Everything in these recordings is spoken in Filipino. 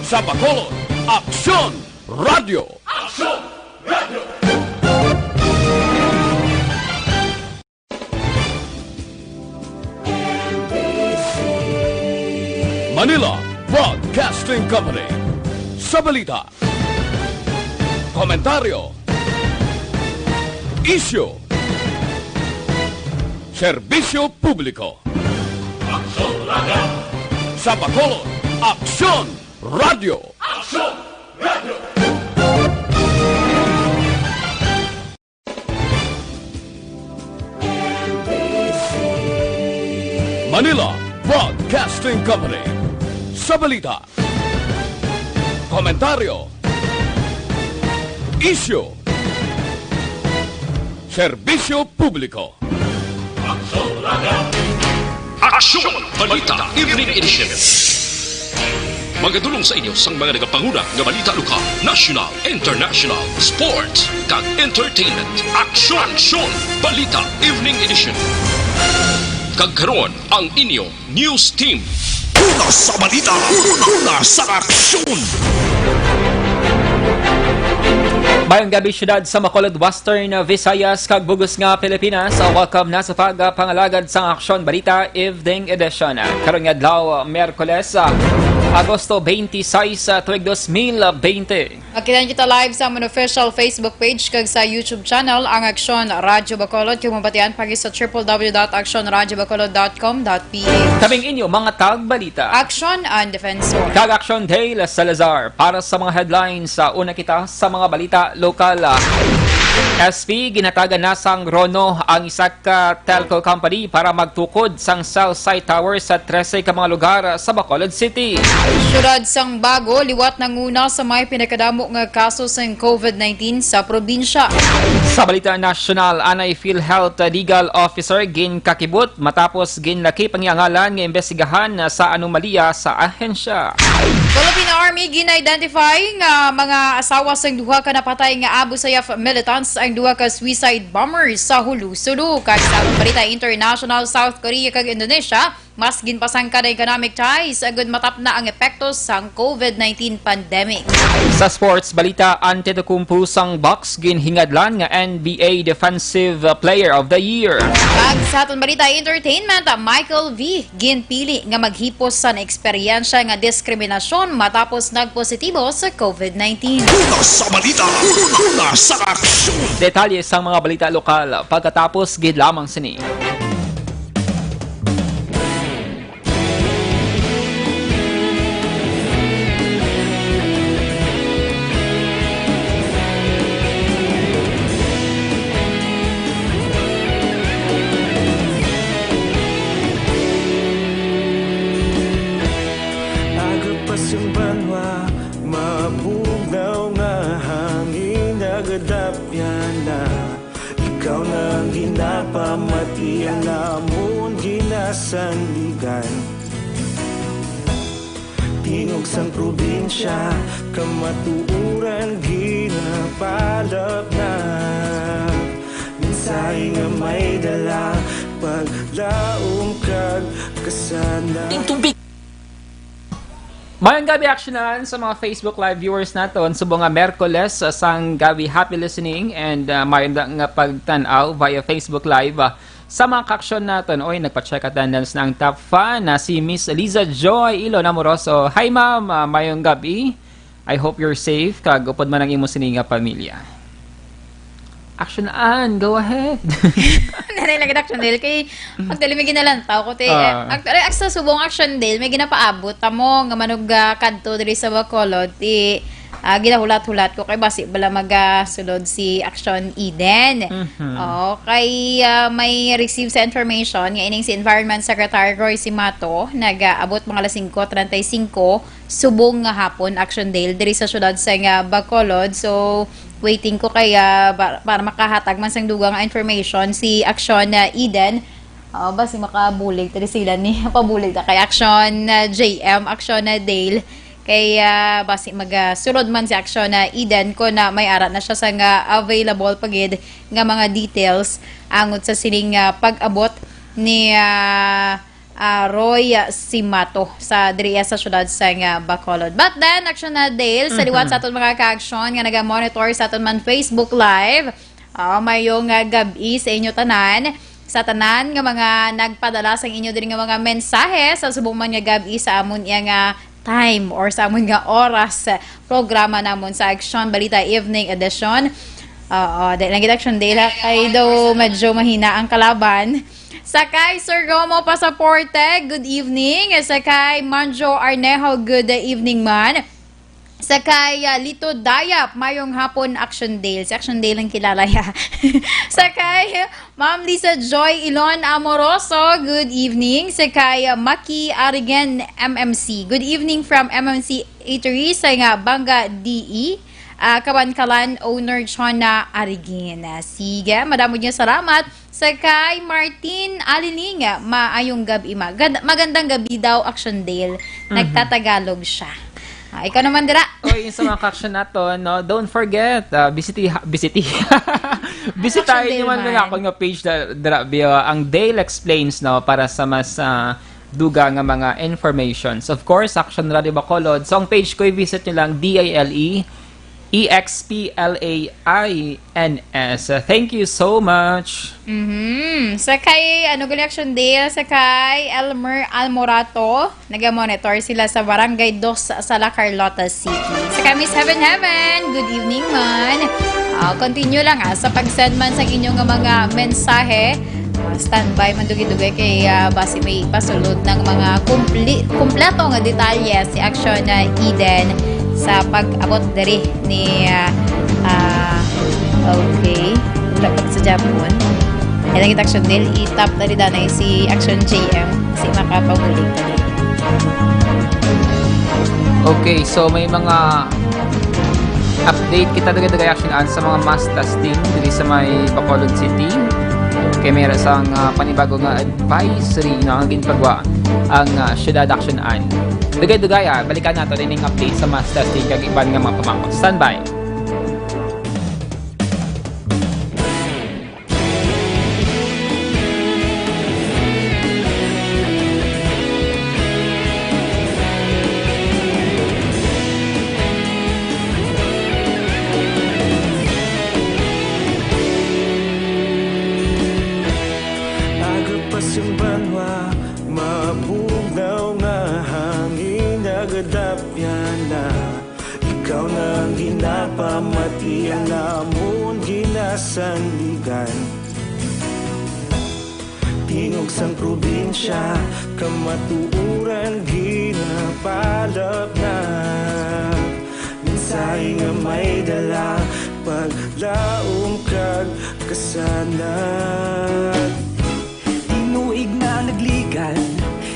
Sa Bacolod, Aksyon Radio! Aksyon Radio! Manila Broadcasting Company. Sa balita, komentaryo, isyu, serbisyo publiko. Aksyon Radio! Sa Bacolod, Aksyon Radio! Aksyon Radio! Manila Broadcasting Company. Sa balita, komentaryo, isyu, serbisyo publiko. Aksyon Radio! Aksyon Balita Evening Edition. Magadulong sa inyo sang mga nagapanguna nga balita lokal, national, international, sports, kag entertainment. Aksyon Balita Evening Edition. Kagkaroon ang inyong news team. Una sa balita, una sa aksyon. Mayong gabi syudad sa Bacolod, Western Visayas, kag bugos nga Pilipinas. Welcome na sa pangalagad sa Aksyon Balita Evening Edition. Karong nga adlaw, Miyerkules, Agosto 26, tuig 2020. Makita kita live sa among official Facebook page kag sa YouTube channel ang Aksyon Radyo Bacolod. Kung mabatian pagi sa www.aksyonradyobacolod.com.ph. Kaming inyo mga tagbalita. Aksyon and Defensor. Kag Aksyon Dale Salazar para sa mga headlines. Una kita sa mga balita lokal. SP ginatagan na sang Rono ang isa ka telco company para magtukod sang cell site tower sa 13 ka mga lugar sa Bacolod City. Syudad sang Bago, liwat nanguna sa may pinakadamo nga kaso sang COVID-19 sa probinsya. Sa balita nasyonal, anay PhilHealth Legal Officer gin kakibot matapos ginlaki pangyangalan nga imbestigahan sa anomalya sa ahensya. Philippine Army gina-identify nga mga asawa sang duha ka napatay nga Abu Sayyaf militants ang duha ka suicide bombers sa Hulu-Sulu. Kag sa balita international, South Korea kag Indonesia mas ginpasangkad ang economic ties agud matap na ang epekto sang COVID-19 pandemic. Sa sports balita, Antetokounmpo sang Bucks ginhingadlan nga NBA Defensive Player of the Year. Kag sa aton balita entertainment, Michael V ginpili nga maghipos sa eksperyensya nga diskriminasyon matapos nagpositibo sa COVID-19. Una sa balita, una sa aksyon. Detalye sa mga balita lokal pagkatapos gid lamang sini. Ikaw na ginapamatian namon ginasandigan. Tingog sang probinsya, kamatuuran ginapalap na. Minsay nga may dala, paglaom kag kasana. Mayang gabi aksyonan sa mga Facebook Live viewers naton subong nga Miyerkules sang gabi, happy listening and mayang nga pagtanaw via Facebook Live sa mga kaksyon naton. Oy, nagpa-check attendance na ang top fan na si Miss Liza Joy Ilon Amoroso. Hi ma'am, mayong gabi. I hope you're safe kag upod man ang imo sini nga pamilya. Aksyonan, go ahead. Nanay lagi action deal kay actually may ginalantaw ko te actually sa subong action deal may ginapaabot tamo nga manog kadto diri sa Bacolod ti ginahulat-hulat ko kay basi bala magasulod si Action Eden. Okay, may receive sa information nga ining si Environment Secretary Roy Simato nag-abot mga alas 5:35 subong nga hapon action deal diri sa syudad sa Bacolod. So waiting ko kaya para makahatag man sang dugang information si Action Eden. Basi makabulig tadi sila ni pabulig ta kay Action JM, Action Dale. Kaya basi magasulod man si Action Eden ko na may ara na siya sa nga available pagid nga mga details angot sa sining pag-abot ni Roy Simato sa diriya sa syudad sa Bacolod. But then, action na Dale, sa liwat sa aton mga ka-action nga naga-monitor sa aton man Facebook Live. Mayong gabi sa inyo tanan. Sa tanan nga mga nagpadala sa inyo diri nga mga mensahe sa subong man nga gabi sa amon nga time or sa amon nga oras programa namon sa Action Balita Evening Edition. Dahil lang Action Day ay daw medyo mahina ang kalaban. Sakay Sir Romo Pasaporte, good evening. Sakay Manjo Arnejo, good evening man. Sakay Lito Dayap, mayong hapon Action Day. Si Action Day lang kilala ya. Sakay Ma'am Lisa Joy Ilon Amoroso, good evening. Sakay Maki Arigan MMC, good evening from MMC Eatery sa Banga DE. Kabankalan owner Chona Arigin. Sige, madamo niya salamat. Sakay Martin Aliling, maayong gabi magandang gabi daw Action Dale. Nagtatagalog siya. Ikaw naman dira. Oy, sa mga action nato, no, don't forget, bisitahin niyo man lang ako nga page dira ang Dale Explains, no, para sa mas duga nga mga informations. Of course, Action Radio Bacolod. So ang page ko i-visit niyo lang DALE EXPLAINS. Thank you so much. Sakay, Action Day, sakay Elmer Almorato, naga-monitor sila sa Barangay 2 sa La Carlota City. Sakay Miss Heaven Heaven, good evening man. Continue lang sa pag-send man sa inyong mga mensahe. Standby man dugay-dugay kay base may pasulod ng mga kumpleto nga detalye si Action Eden sa pag-abot dari ni okay, dapat sa Japon. Kaya kita Action Del, itap na rin danay si Action JM kasi makapaguling tali. Okay, so may mga update kita dugay-dugay Action sa mga mass testing dito sa may Bacolod City. Kaya mayroon sang panibago nga advisory na ang ginpagwa ang Syudad Action An. Dugay-dugay balikan nato rin yung update sa mass testing kag iban nga mga pamangkot. Standby! Simbanwa, mapugnaw nga hangin nagadapyan na ikaw na ginapamatian namon ginasanligan. Tingog sang probinsya, kamatuuran ginapalap na mensahe nga may dala paglaom kag kasanat. Inuig na nagligan,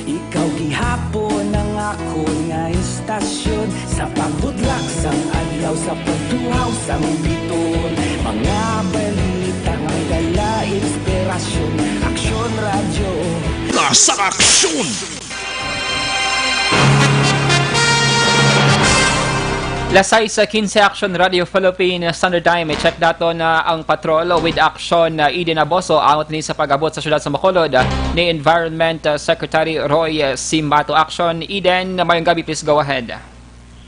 ikaw gihapon ang ako nga istasyon sa pagbudlak sang adlaw sa pagtuhaw sang biton. Mga balita nga dala inspirasyon, Action Radio. Nasa aksyon! Lasay sa 15 Action Radio Philippine Standard Time. I-check dato na ang patrol with Action Eden Aboso angot ni sa pag-abot sa syudad sa Bacolod ni Environment Secretary Roy Simato. Action Eden, mayong gabi, please go ahead.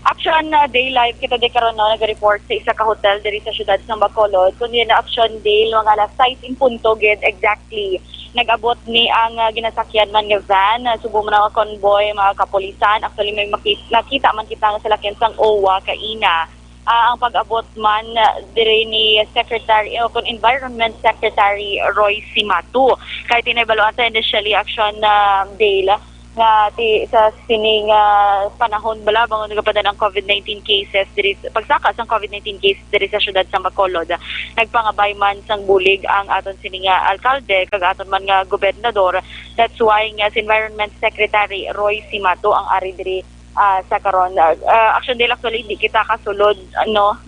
Action Day Live kita di karon nag-report sa isa ka hotel diri sa syudad sa Bacolod. Kundi na Action Day mga alas 6 in punto gid exactly. Nag-abot ni ang ginasakyan man nga van, subo man ang convoy, mga kapolisan. Actually, may nakita man kita nga sa lakyan sang OWA, kaina. Ang pag-abot man dire ni Secretary, Environment Secretary Roy Simato. Kaya tinaybaluan sa initially Action Day nga sa sining panahon bala bangon nagapadala ang COVID-19 cases diri pagsaka sang COVID-19 cases diri sa syudad sa Bacolod. Nagpangabay man sang bulig ang aton sining alkalde kag aton man nga gobernador. That's why nga si Environment Secretary Roy Simato ang ari diri sa karon. Action Day actually di kita kasulod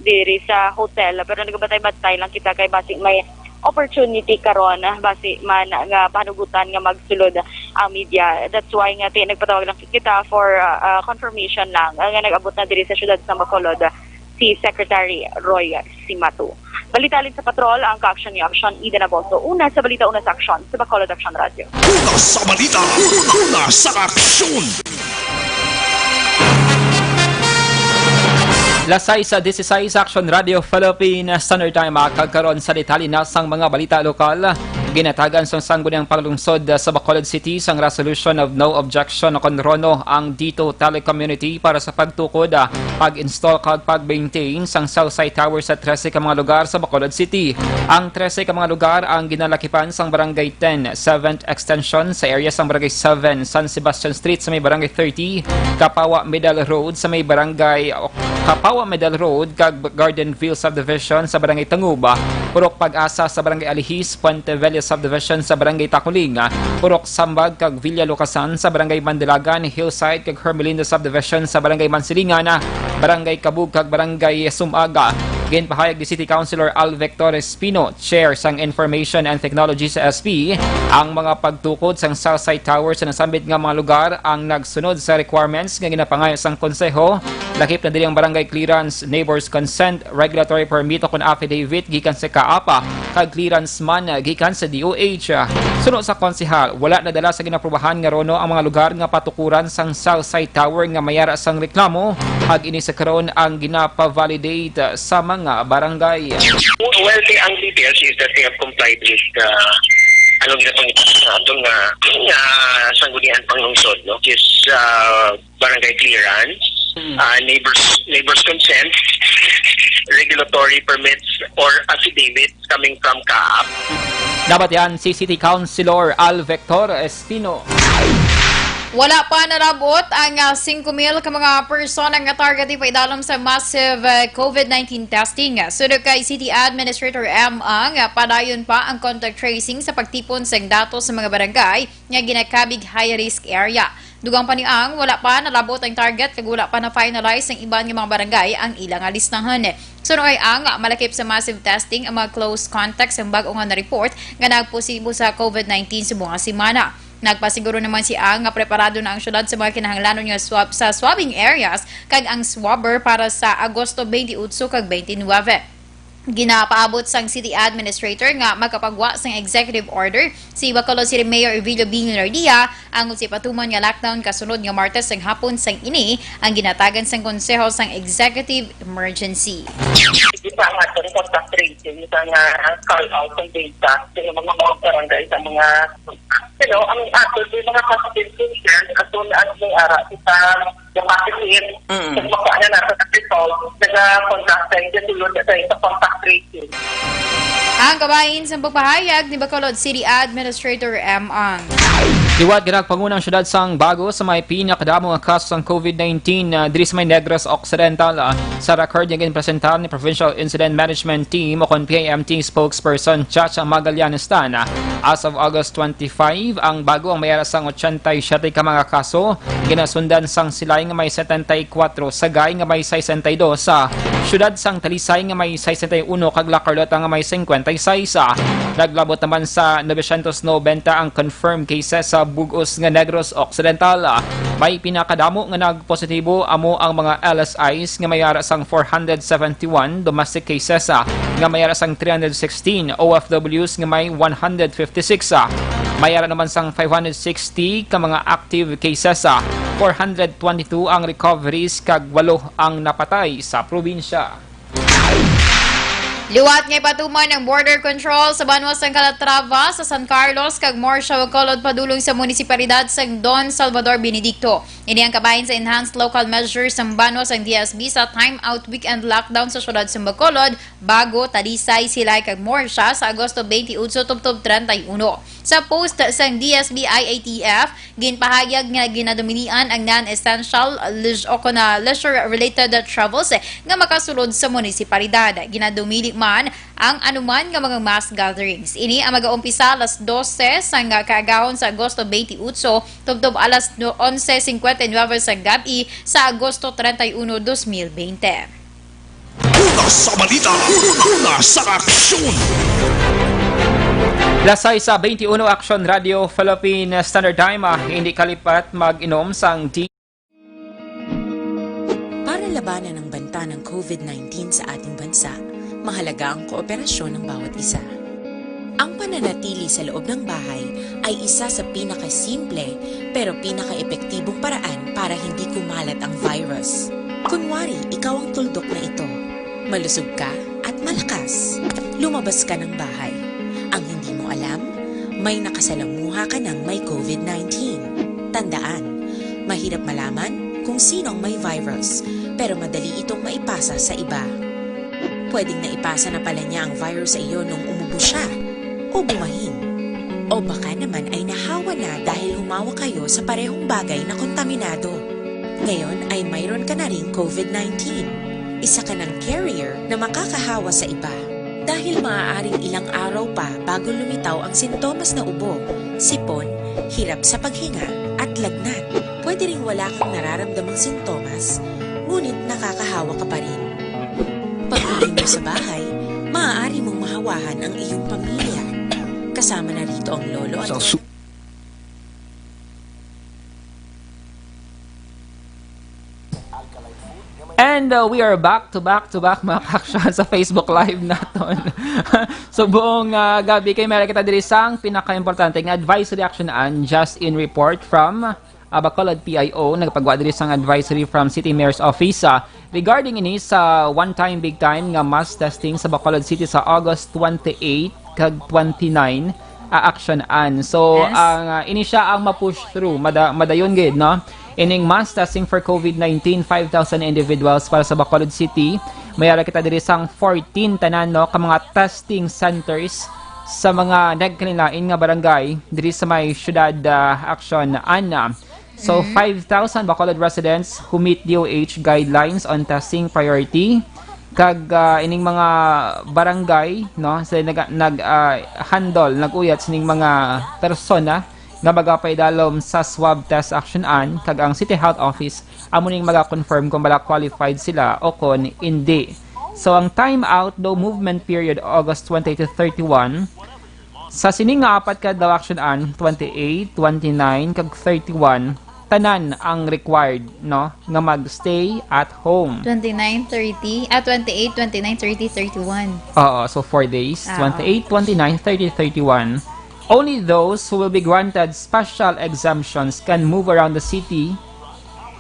diri sa hotel pero nagabatay-batay lang kita kay basi may opportunity karon basi man nga panugutan nga magsulod ang media. That's why nga nagpatawag lang kita for confirmation lang nga nag-abot na diri sa syudad sa Bacolod si Secretary Roy Simato. Balitalin sa patrol ang ka-aksyon ni Aksyon Ida Naboso. Una sa balita, una sa aksyon sa Bacolod Action Radio. Una sa balita, una sa aksyon. Lasay sa 16 Action Radio Philippines Standard Time kagkaroon sa detalye na sang mga balita lokal. Ginatagan sa sangguniang panglungsod sa Bacolod City sang resolution of no objection o konrono ang Dito Telecommunity para sa pagtukod, pag-install kag pag-maintain sang cell site tower sa 13 ka mga lugar sa Bacolod City. Ang 13 ka mga lugar ang ginalakipan sang Barangay 10, 7th Extension sa area sang Barangay 7, San Sebastian Street sa may Barangay 30, Kapawa Middle Road sa may Barangay Kapawa Middle Road kag Gardenville Subdivision sa Barangay Tanguba, Purok Pag-asa sa Barangay Alihis, Puente Vella Subdivision sa Barangay Takuling, Purok Sambag kag Villa Locasan sa Barangay Mandilagan, Hillside kag Hermelinda Subdivision sa Barangay Mansilingan, Barangay Kabug kag Barangay Sumaga. Ginpahayag ni City Councilor Al Victor Espino, Chair sang Information and Technology sa SP, ang mga pagtukod sang cell site tower sa nasambit nga mga lugar ang nagsunod sa requirements nga ginapangayo sang konseho, lakip na dili ang barangay clearance, neighbors consent, regulatory permit o kun affidavit gikan sa kaapa, kag clearance man gikan sa DOH. Sunod sa konsehal, wala na dala sa ginaprubahan nga rono ang mga lugar nga patukuran sang cell site tower nga mayara sang reklamo, hag ini sa karon ang ginapa-validate sa mga barangay. Well, ang details is that they have complied with anong ginapangita sa atong sanggunian panglungsod, no? Which is barangay clearance, neighbors consent, regulatory permits or affidavits coming from CAAP. Dapat yan si City Councilor Al Victor Espino. Wala pa narabot ang 5,000 ka mga persona nga target pa idalom sa massive COVID-19 testing. Sunod kay City Administrator M. Ang padayon pa ang contact tracing sa pagtipon sa datos sa mga barangay nga ginakabig high-risk area. Dugang pa ni Ang, wala pa nalabot ang target kag wala pa na-finalize ang iban nga mga barangay ang ilang listahan. Sunod kay Ang, malakip sa massive testing ang mga close contacts ang bag-o nga na-report nga nagposibo sa COVID-19 sa buong semana. Nagpasiguro naman si Ang nga preparado na ang syudad sa mga kinahanglanon nga swab sa swabbing areas kag ang swabber para sa Agosto 28 kag 29. Ginapaabot sang City Administrator nga magkapagwa sang executive order si Bacolod City Mayor Evilio B. Nardia ang usipatuman nga lockdown kasunod nga Martes sang hapon sang ini ang ginatagan sang konseho sang executive emergency. Isa nga ito, contact tracing, isa nga call out ng data sa mga barangay sa mga ang ato, yung mga positive cases, at doon ang may ara, isa yung positive, kung makuha na natin ang result, nag-contact sa contact tracing. Ang kabahin sa pagpahayag ni Bacolod City Administrator M. Ang. Liwat ginagpangunang syudad sang Bago sa may pinakadamo nga kaso sang COVID-19 diri sa may Negros Occidental. Sa record niya ginpresentar ni Provincial Incident Management Team o kon PIMT spokesperson Chacha Magallanestan. As of August 25, ang Bago ang mayara sang 87 ka mga kaso, ginasundan sang Silay nga may 74, Sagay nga may 62, sa syudad sang Talisay nga may 61 kag La Carlota nga may 56. Naglabot naman sa 990 ang confirmed cases sa Bugos nga Negros Occidental. May pinakadamo nga nagpositibo amo ang mga LSIs nga mayara sang 471 domestic cases, nga mayara sang 316 OFWs nga may 156. Mayara naman sang 560 ka mga active cases, 422 ang recoveries kag 8 ang napatay sa probinsya. Liwat nga ipatuman ng border control sa Banwas ng Calatrava sa San Carlos kag Morsha Bacolod padulong sa munisipalidad sa Don Salvador Benedicto. Ini ang kabahin sa enhanced local measures ng Banwas ang DSB sa time-out weekend lockdown sa syudad sa Bacolod, Bago, Talisay, Silay kag Morsha sa Agosto 28 tubtob 31. Sa post sa DSB IATF, ginpahayag nga ginadumilian ang non-essential o leisure-related travels nga makasulod sa munisipalidad. Ginadumili man ang anuman nga mga mass gatherings. Ini ang mag-uumpisa alas 12 sa kaagahon sa Agosto 28 tubtob alas 11:59 sa gabi sa Agosto 31, 2020. Una sa balita, una sa aksyon. Lasay sa 21 Action Radio Philippine Standard Time, hindi kalipat mag-inom sang Para labanan ang banta ng COVID-19 sa ating bansa, mahalaga ang kooperasyon ng bawat isa. Ang pananatili sa loob ng bahay ay isa sa pinakasimple pero pinaka-epektibong paraan para hindi kumalat ang virus. Kunwari, ikaw ang tuldok na ito. Malusog ka at malakas. Lumabas ka ng bahay. Ang hindi mo alam, may nakasalamuha ka ng may COVID-19. Tandaan, mahirap malaman kung sino ang may virus, pero madali itong maipasa sa iba. Pwedeng naipasa na pala niya ang virus sa iyo nung umubo siya, o bumahin. O baka naman ay nahawa na dahil humawa kayo sa parehong bagay na kontaminado. Ngayon ay mayroon ka na ring COVID-19. Isa ka ng carrier na makakahawa sa iba. Dahil maaaring ilang araw pa bago lumitaw ang sintomas na ubo, sipon, hirap sa paghinga at lagnat. Pwede ring wala kang nararamdamang sintomas, ngunit nakakahawa ka pa rin. Pag-uwi mo sa bahay, maaari mong mahawahan ang iyong pamilya. Kasama na rito ang lolo at And we are back to back mga kaksyon sa Facebook Live naton. So buong gabi kay meron kita diri sang pinaka-importante nga advisory action and just in report from Bacolod PIO. Nagpagawa diri sang advisory from City Mayor's Office regarding ini sa one-time big time nga mass testing sa Bacolod City sa August 28 kag 29 action an. So ang ini siya ang ma-push through madayon gid no. Ining mass testing for COVID-19, 5,000 individuals para sa Bacolod City. Mayara kita diri sang 14 tanan no ka mga testing centers sa mga nagkanilain nga barangay diri sa may syudad action ana. So 5,000 Bacolod residents who meet DOH guidelines on testing priority. Kag ining mga barangay no sa handle naguyat sining mga persona nga magapay dalom sa swab test action an kag ang City Health Office amo ning maga-confirm kung bala qualified sila o kon hindi. So ang time out do movement period August 20 to 31 sa sining nga apat ka daw action an 28, 29 kag 31 tanan ang required no nga magstay at home. 29, 30, 28, 29, 30, 31. Oo, so 4 days. 28, 29, 30, 31. Only those who will be granted special exemptions can move around the city,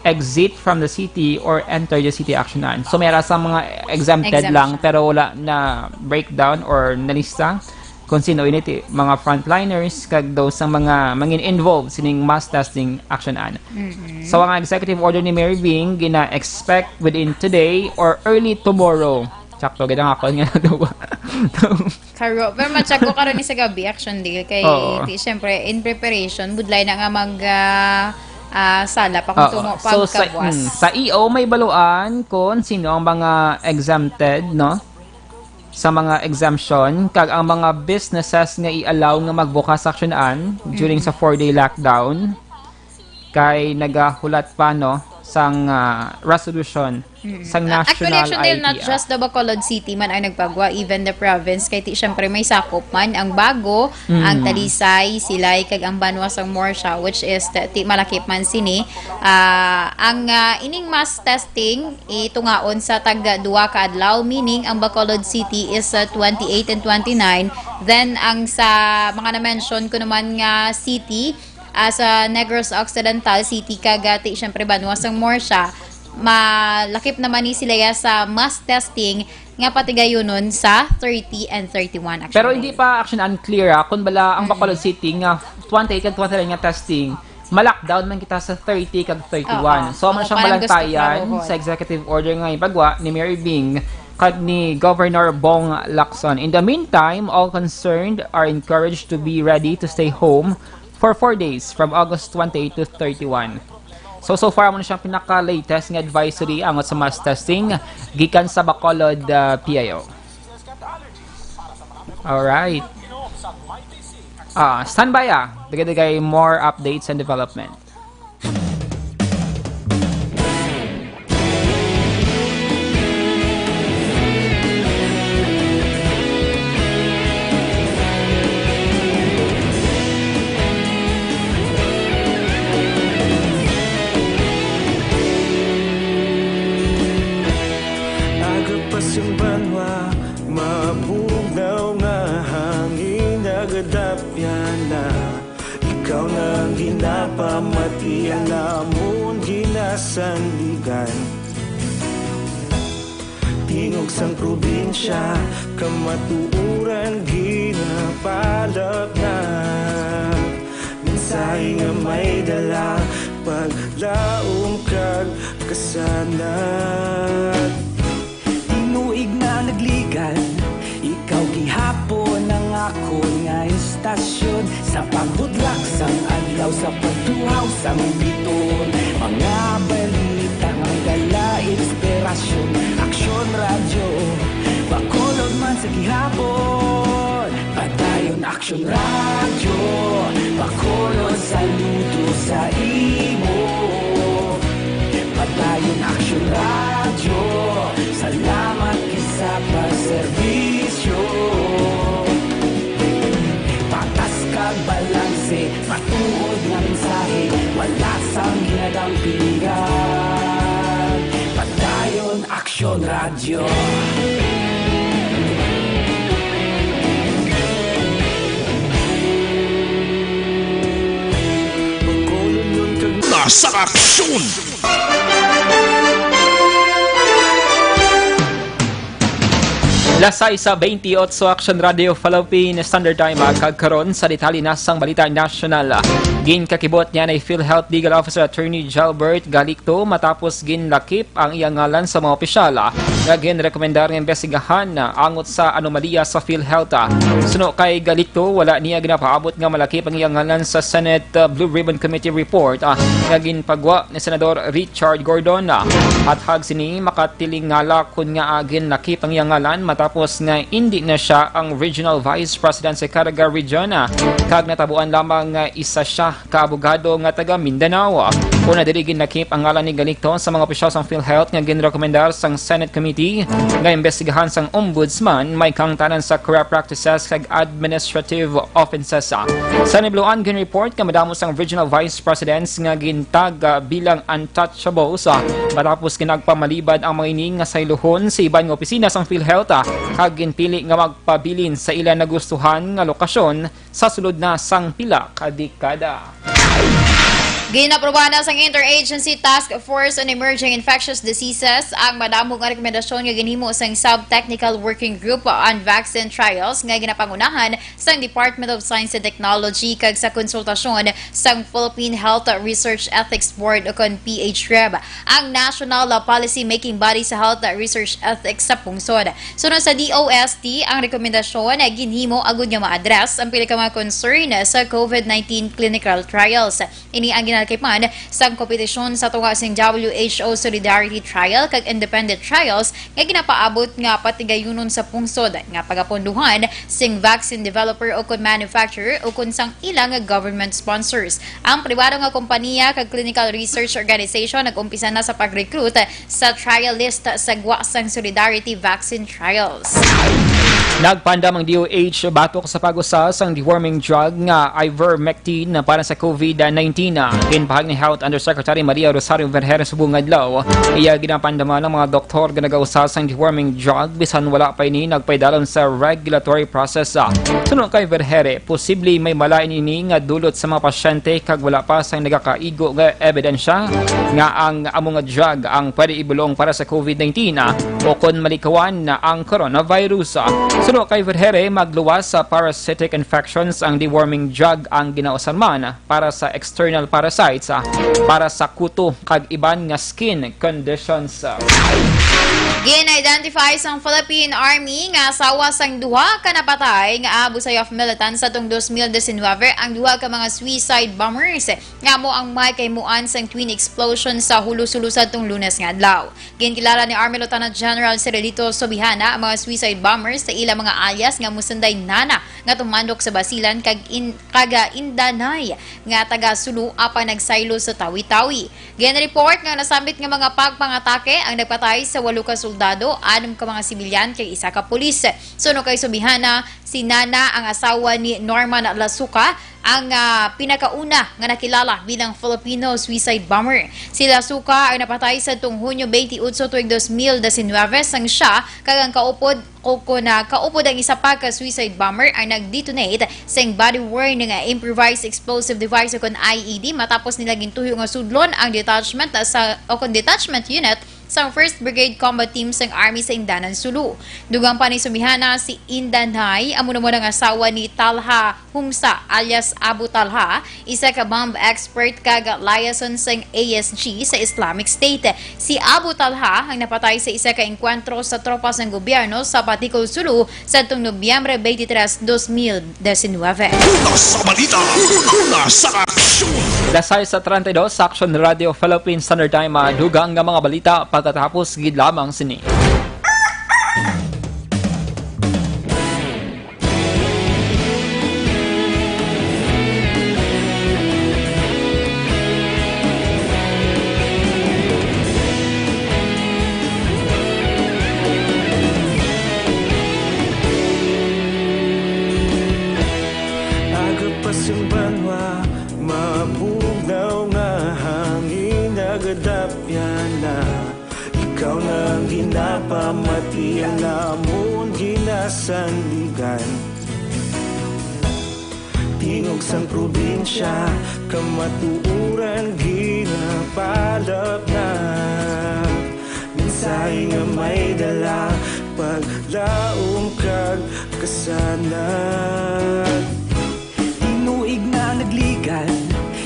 exit from the city, or enter the city action an. So, mayroon sa mga exempted lang, pero wala na breakdown or nalista kung sino initi. Mga frontliners, kag those sa mga involved sining mass testing action an. So, ang executive order ni Mary Bing, gina-expect within today or early tomorrow. Sakto, ganda nga ako nga nagawa. Karo, pero matchag ko karon ni sa gabi action deal kay siyempre in preparation budlay na nga mag sala pa kung tumo pagkabuas. So sa EO may baluan kung sino ang mga exempted no sa mga exemption kag ang mga businesses nga i-allow nga magbukas action-an during sa 4-day lockdown kay nagahulat pa no sang resolution sang national actually, IDA. not just the Bacolod City man ay nagpagwa, even the province kay syempre may sakop man ang Bago, ang Talisay, Silay kag ang Banwa sang Morsha which is ti malakip man sini. Ang ining mass testing itungaon sa tag duwa ka adlaw meaning ang Bacolod City is 28 and 29. Then ang sa mga na-mention ko naman nga city sa Negros Occidental City kagati syempre Banwa sang Morsha malakip naman ni sila sa mass testing nga patigayonon sa 30 and 31 actually. Pero hindi pa action unclear kung bala ang Bacolod City nga 28 kag 29 nga testing ma-lockdown man kita sa 30 kag 31. So man siyang balantayan sa executive order nga ipagwa ni Mary Bing kag ni Governor Bong Lacson. In the meantime, all concerned are encouraged to be ready to stay home for 4 days from August 28 to 31. So far mo na siyang pinaka-latest ng advisory angot sa mass testing gikan sa Bacolod PIO. Alright. Stand by Dagay more updates and development. sandigan. Tingog sang probinsya, kamatuuran ginapalap na. Minsay nga may dala, paglaom kag kasanat. Tinuig na nagligan, ikaw gihapon ang ako nga istasyon. Sa pagbudlak sang adlaw, sa pagtuhaw sang biton. Mga balita nga dala, inspirasyon, aksyon radyo, Bacolod man sa gihapon. Padayon aksyon radyo, Bacolod saludo sa imo. Padayon aksyon radyo, salamat kisa pagserbisyo. Patas kag balanse, matuod nga mensahe, wala sang ginadampingan. Padayon aksyon radyo. Nasa aksyon! Lasay sa 28 Action Radio Philippine Standard Time kagkaron sa detalye nasang balita nasyonal. Ginkakibot niya na PhilHealth Legal Officer Attorney Jalbert Galicto matapos ginlakip ang iyang ngalan sa mga opisyal nga ginrekomendar ng investigahan angot sa anomalya sa PhilHealth. Suno kay Galicto, wala niya ginapaabot nga malakip ang iyang ngalan sa Senate Blue Ribbon Committee report nga ginpagwa ni Senador Richard Gordon. At hag sini makatilingala kun nga ginlakip ang iyang ngalan matapos nga hindi na siya ang Regional Vice President sa Caraga Region kag natabuan lamang nga isa siya kaabogado nga taga Mindanao. Una diri ginlakip ang ngalan ni Galicto sa mga opisyal sang PhilHealth nga ginrekomendar sang Senate Committee nga imbestigahan sang Ombudsman may kangtanan sa corrupt practices kag administrative offenses. Sa nibluan ginreport nga madamo sang Regional Vice Presidents nga gintag bilang untouchables matapos ginagpamalibad ang mga ining nga sayluhon sa iban nga opisina sang PhilHealth kag ginpili nga magpabilin sa ilan nagustuhan nga lokasyon sa sulod na sang pila ka dekada. Ginaprobahan na sang Interagency Task Force on Emerging Infectious Diseases ang madamong nga rekomendasyon nga ginhimo sang Sub-Technical Working Group on Vaccine Trials nga ginapangunahan sang Department of Science and Technology kag sa konsultasyon sang Philippine Health Research Ethics Board o kon PHREB, ang National Policy Making Body sa Health Research Ethics sa pungsod. Sunod sa DOST, ang rekomendasyon na ginhimo agud nga ma-address ang pila ka mga concern sa COVID-19 clinical trials. Ini ang ginalkipan sa kompetisyon sa tuwa sing WHO Solidarity Trial kag Independent Trials nga ginapaabot nga patigayunon sa pungsod nga pagaponduhan sing vaccine developer o kon manufacturer o kon sang ilang government sponsors. Ang pribado nga kompanya kag clinical research organization nag-umpisa na sa pag-recruit sa trial list sa GWA sang Solidarity Vaccine Trials. Nagpandam ang DOH batok sa pag-usa sang deworming drug nga ivermectin para sa COVID-19. Ginpahag ni Health Undersecretary Maria Rosario Vergere subong adlaw. Iya ginapandama ng mga doktor nga nag-usa sang deworming drug bisan wala pa ini nagpaydalon sa regulatory process. Sunod kay Vergere, posible may malain ini nga dulot sa mga pasyente kag wala pa sang nagakaigo nga ebidensya nga ang among drug ang pwede ibulong para sa COVID-19 o kon malikawan na ang coronavirus. Sunod kay Vergere, magluwas sa parasitic infections ang deworming drug ang ginausan man para sa external parasites, para sa kuto kag iban nga skin conditions. Gin-identify sang Philippine Army nga asawa sang duha ka napatay nga abusay of militants sa tung 2019 ang duha ka mga suicide bombers nga mo ang may kaymuan sang twin explosion sa hulo-sulusad tung Lunes nga adlaw. Ginkilala ni Army Lieutenant General Cirilito Sobihana ang mga suicide bombers sa ilang mga alias nga musunday nana nga tumandok sa basilan kag Indanay nga taga Sulu apan nagsaylo sa Tawi-Tawi. Gin-report nga nasambit nga mga pagpangatake ang nagpatay sa 8 ka soldado, 6 ka mga sibilyan kay 1 ka pulis. Suno kay Sobihana, si Nana ang asawa ni Norman Lasuka ang pinakauna nga nakilala bilang Filipino suicide bomber. Sila Suka ay napatay sa tung Hunyo 28 tuig 2019 sang siya kagang kaupod ang isa pa ka suicide bomber ang nag-detonate sa body worn nga improvised explosive device o IED matapos nila gintuyo nga sudlon ang detachment unit sa 1st Brigade Combat Team sang Army sa Indanan, Sulu. Dugang pa ni sumihana si Indanhay, amo mo ng asawa ni Talha Humsa alias Abu Talha, isa ka bomb expert kaga liaison sang ASG sa Islamic State. Si Abu Talha ang napatay sa isa ka enkwentro sa tropas ng gobyerno sa Paticol, Sulu sa tung Nobyembre 23, 2019. Una sa balita, una sa aksyon. Dasay sa 32 sa Action Radio Philippines Standard Time, dugang nga mga balita pagkatapos gid lamang sini. Agapasumbanwa, mabugnaw nga hangin nagadapyan na. Ikaw na ginapamati ang namon ginasandigan. Tingog sang probinsya, kamatuuran ginapalap na. Mensahe nga may dala, paglaong kag kasanag. Tinuig na nagligan,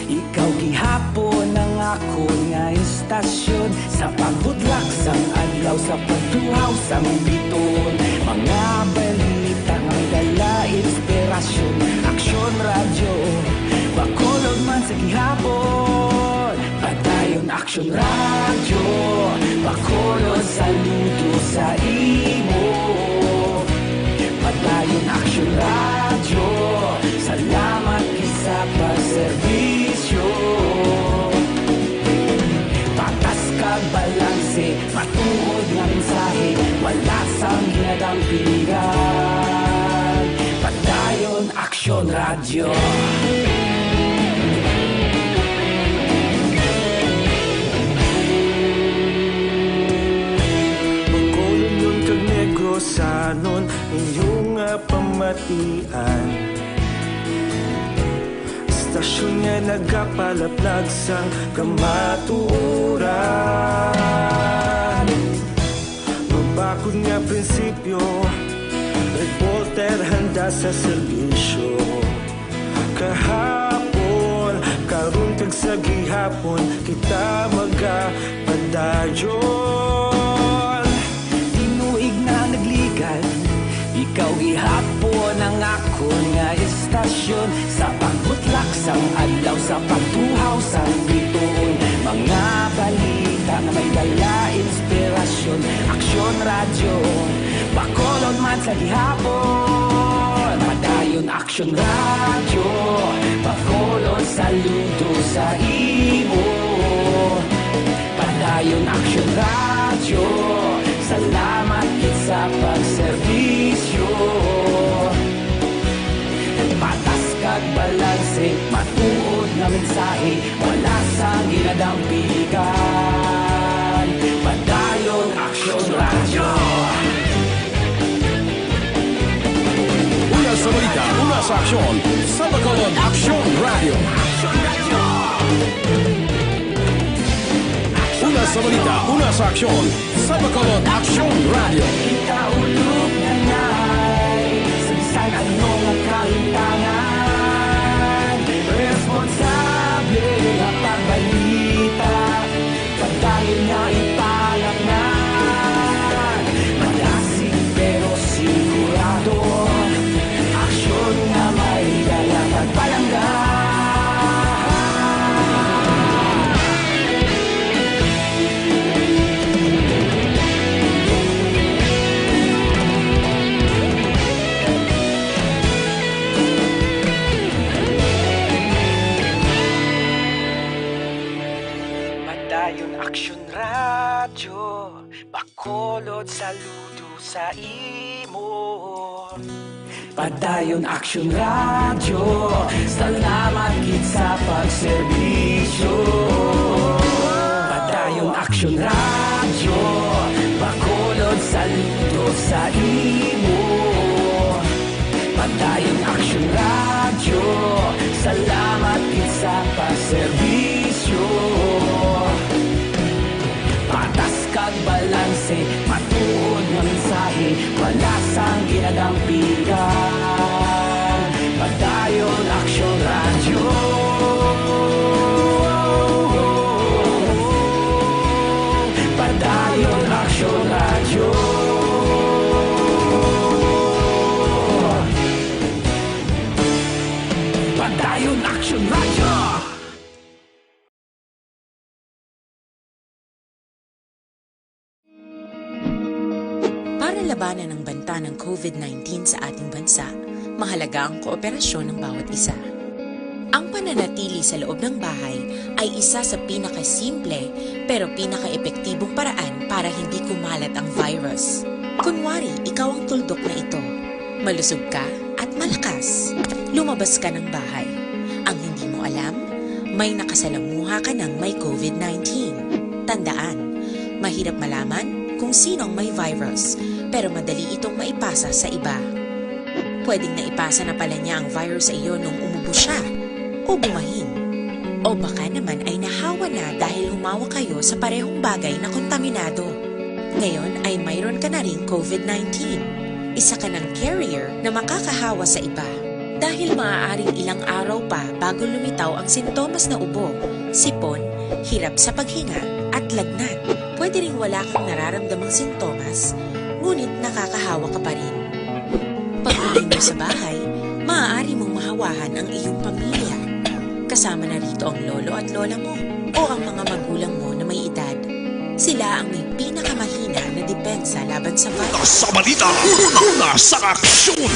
ikaw gihapon ang ako nga istasyon. Sa pagbudlak sang adlaw, sa pagtuhaw sang biton. Mga balita nga may dala inspirasyon. Aksyon radyo, bakolog man sa gihapon. Padayon Aksyon radyo, bakolog saludo sa imo. Padayon Aksyon radyo, salamat isa pa serbisyo. Patas kag balanse, matuod nga mensahe, wala sang ginadampingan. Padayon Aksyon radyo. Bakolong yun kag Negrosanon, inyong pamatian. Istasyon nga nagapalaplag sang kamatuuran. Mabakod nga prinsipyo, reporter handa sa serbisyo. Kahapon, karon kag sa gihapon, kita magapadayon. Tinuig na nagligan, ikaw gihapon ang ako nga istasyon. Sa pagbutlak sang adlaw, sa pagtuhaw sang biton. Mga balita na may dala inspirasyon. Aksyon radyo, bakolod man sa gihapon. Padayon Aksyon radyo, bakolod saludo sa imo. Padayon Aksyon radyo, salamat sa pagserbisyo. Patas kag balanse, matuod nga mensahe, wala sang ginadampigan. Padayon Aksyon radyo. Una sa balita, una sa aksyon. Sa Bacolod Aksyon Radio. Una sa balita, una sa aksyon. Sa Bacolod Aksyon Radio. Ikaulog na na'y sabisan ano nga kaintangan. Responsable na pagbalita, pagdahil nga ipalak na. Malasig pero sigurado, aksyon nga may dala pagpalanggan. Padayon Aksyon radyo, bakolod saludo sa imo. Padayon Action Radio, salamat gid sa pagserbisyo. Padayon Action Radio, Bacolod saludo sa imo. Padayon Action Radio, salamat gid sa pagserbisyo. Patas kag balanse, matuod nga mensahe, wala sang ginadampigan. Padayon Action Radio. Padayon Action Radio. Padayon Action Radio. Para labanan ang banta ng COVID-19 sa ating bansa, mahalaga ang kooperasyon ng bawat isa. Ang pananatili sa loob ng bahay ay isa sa pinakasimple pero pinaka-epektibong paraan para hindi kumalat ang virus. Kunwari, ikaw ang tuldok na ito. Malusog ka at malakas. Lumabas ka ng bahay. Ang hindi mo alam, may nakasalamuha ka ng may COVID-19. Tandaan, mahirap malaman kung sinong may virus, pero madali itong maipasa sa iba. Pwedeng naipasa na pala niya ang virus sa iyo nung umubo siya, o bumahin. O baka naman ay nahawa na dahil humawa kayo sa parehong bagay na kontaminado. Ngayon ay mayroon ka na ring COVID-19. Isa ka ng carrier na makakahawa sa iba. Dahil maaaring ilang araw pa bago lumitaw ang sintomas na ubo, sipon, hirap sa paghinga at lagnat. Pwede ring wala kang nararamdamang sintomas, ngunit nakakahawa ka pa rin. Pag-uwi mo sa bahay, maaari mong mahawahan ang iyong pamilya. Kasama na rito ang lolo at lola mo o ang mga magulang mo na may edad. Sila ang may pinakamahina na depensa laban sa virus. Sa balita, una sa aksyon!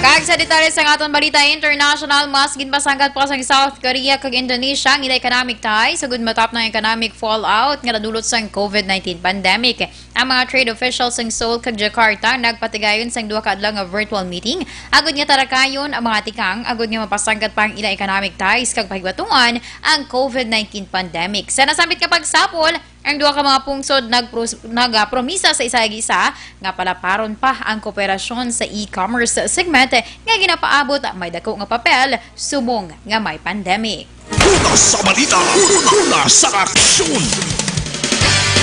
Kag sa detalye sa aton balita international, mas ginpasangkat pa sa South Korea kag Indonesia ang ila economic ties sugod matap ng economic fallout nga nadulot sa COVID-19 pandemic. Ang mga trade officials sa Seoul kag Jakarta nagpatigayon sa duha ka adlaw nga virtual meeting agud nga tarakayon ang mga tikang agud nga mapasangkat pa ang ila economic ties kag pahigwatungan ang COVID-19 pandemic. Sa nasambit nga pagsapol, ang duha ka mga pungsod nagpromisa sa isa-isa nga palaparon pa ang kooperasyon sa e-commerce segment nga ginapaabot may dako nga papel subong nga may pandemic. Una sa balita, una sa aksyon!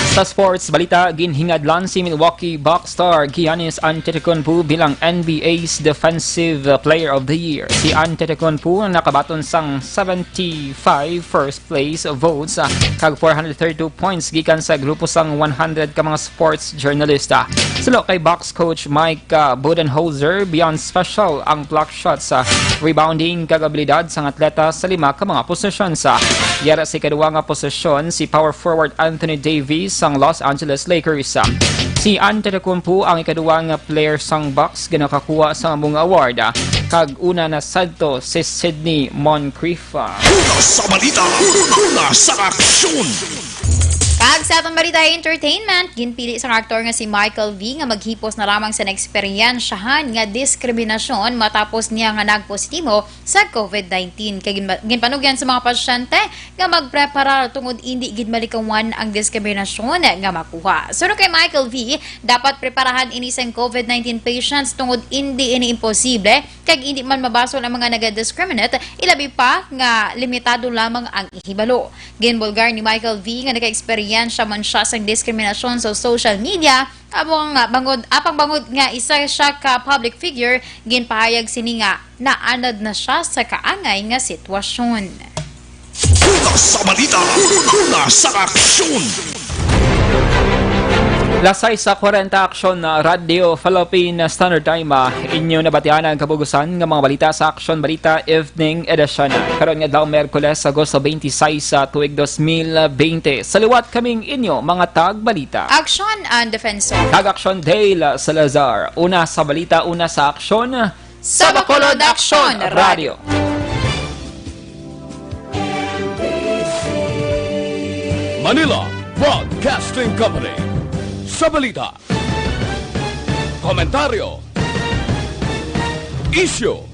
Sa sports balita, ginhingadlan si Milwaukee Bucks star Giannis Antetokounmpo bilang NBA's Defensive Player of the Year. Si Antetokounmpo nakabaton sang 75 first place votes kag 432 points gikan sa grupo sang 100 ka mga sports journalista. Sulo kay Bucks coach Mike Budenholzer, beyond special ang block shots sa rebounding kag abilidad sang atleta sa lima ka mga posisyon sa. Yara si kaduwa nga posisyon si power forward Anthony Davis sang Los Angeles Lakers. Si Antetokounmpo ang ikaduwa nga player sang Bucks ginakakuha sa mga award kag una na sadto si Sidney Moncrief. Una sa balita, una sa aksyon! Kag sa atong balita entertainment, ginpili sa aktor nga si Michael V nga maghipos na lamang sa naeksperyensyahan nga diskriminasyon matapos niya nga nagpositibo sa COVID-19. Kay ginpanugyan sa mga pasyente nga magprepara tungod hindi gid malikawan ang diskriminasyon nga makuha. Suno kay Michael V, dapat preparahan ini sang COVID-19 patients tungod hindi ini imposible kag hindi man mabasol ang mga naga-discriminate, ilabi pa nga limitado lamang ang ihibalo. Ginbulgar ni Michael V nga naka-experience man siya sa diskriminasyon sa social media apang bangod nga isa siya ka public figure, ginpahayag sini nga naanad na siya sa kaangay nga sitwasyon. Una sa balita, una sa aksyon! Lasay sa 40 aksyon na Radio Philippine Standard Time, inyo nabatian ang kabugusan ng mga balita sa Aksyon Balita Evening Edition. Karon nga daw Merkules, Agosto 26 sa tuig 2020. Saliwat kaming inyo mga tag-balita. Action and Defensor. Tag-aksyon Dale Salazar. Una sa balita, una sa aksyon. Sa Bacolod Aksyon Radio. Manila Broadcasting Company. Sa balita, komentaryo, Isyo.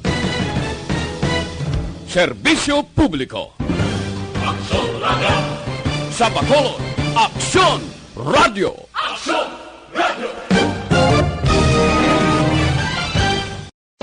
Serbisyo Publiko. Aksyon Radio! Sa Bacolod, Aksyon Radio. Aksyon Radio!